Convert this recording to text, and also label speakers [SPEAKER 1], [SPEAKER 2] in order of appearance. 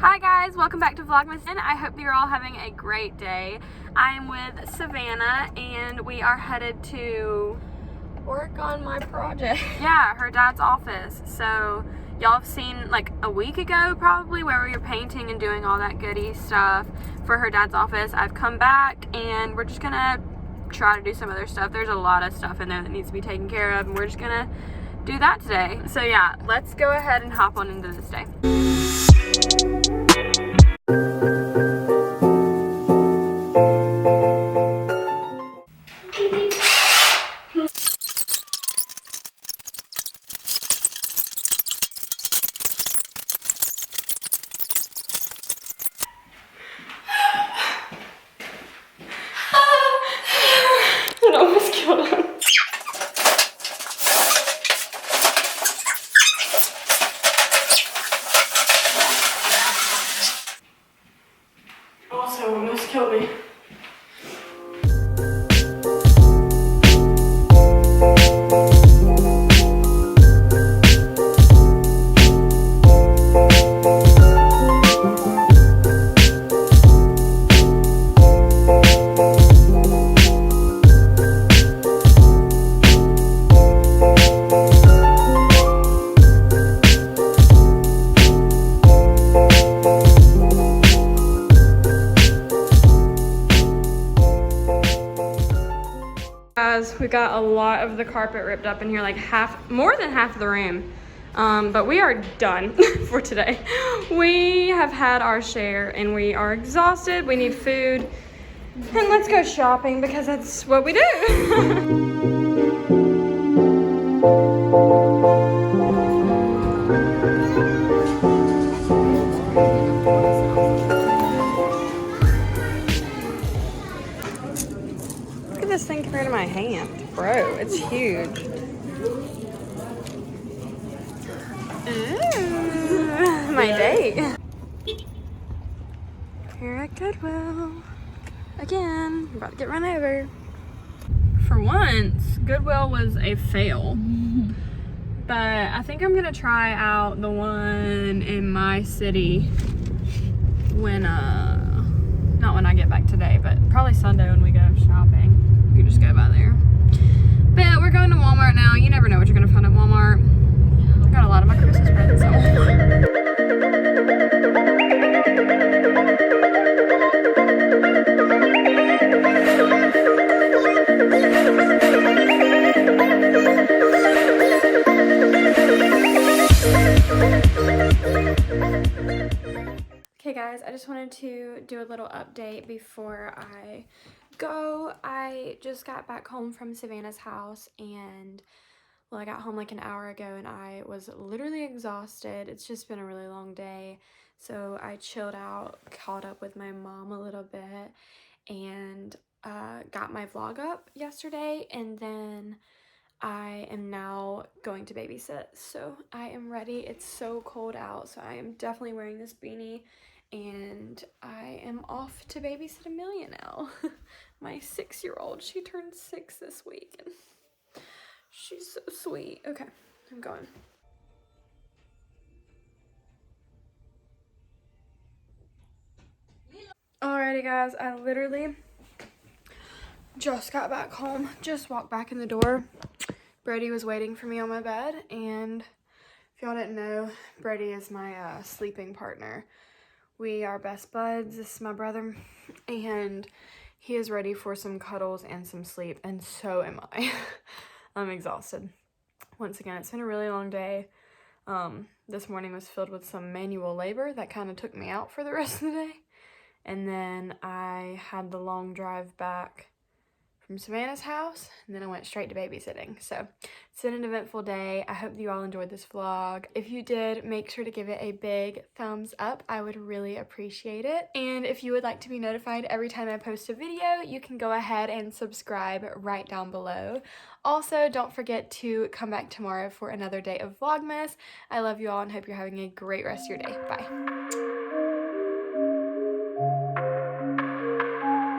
[SPEAKER 1] Hi guys, welcome back to VLOGMAS, and I hope you're all having a great day. I am with Savannah and we are headed to
[SPEAKER 2] work on my project.
[SPEAKER 1] Yeah, her dad's office. So y'all have seen like a week ago probably where we were painting and doing all that goody stuff for her dad's office. I've come back and we're just gonna try to do some other stuff. There's a lot of stuff in there that needs to be taken care of and we're just gonna do that today. So yeah, let's go ahead and hop on into this day.
[SPEAKER 2] It almost killed him. Also almost killed me.
[SPEAKER 1] Guys, we got a lot of the carpet ripped up in here, like more than half of the room. But we are done for today. We have had our share and we are exhausted. We need food and let's go shopping because that's what we do. Look at this thing compared to my hand. Bro, it's huge. Ooh, my date. Here at Goodwill. Again, I'm about to get run over. For once, Goodwill was a fail. But I think I'm gonna try out the one in my city when, not when I get back today, but probably Sunday when we go shopping. We can just go by there. But we're going to Walmart now. You never know what you're gonna find at Walmart. I got a lot of my Christmas presents at Walmart. Okay guys, I just wanted to do a little update before I go. I just got back home from Savannah's house and well, I got home like an hour ago and I was literally exhausted. It's just been a really long day. So I chilled out, caught up with my mom a little bit and got my vlog up yesterday, and then I am now going to babysit. So I am ready. It's so cold out, so I am definitely wearing this beanie and I am off to babysit Amelia now. My 6-year-old, she turned 6 this week and she's so sweet. Okay, I'm going. Alrighty guys, I literally just got back home, just walked back in the door. Brady was waiting for me on my bed, and if y'all didn't know, Brady is my sleeping partner. We are best buds. This is my brother, and he is ready for some cuddles and some sleep, and so am I. I'm exhausted. Once again, it's been a really long day. This morning was filled with some manual labor that kind of took me out for the rest of the day. And then I had the long drive back from Savannah's house, and then I went straight to babysitting. So it's been an eventful day. I hope you all enjoyed this vlog. If you did, make sure to give it a big thumbs up. I would really appreciate it. And if you would like to be notified every time I post a video, you can go ahead and subscribe right down below. Also, don't forget to come back tomorrow for another day of Vlogmas. I love you all and hope you're having a great rest of your day. Bye.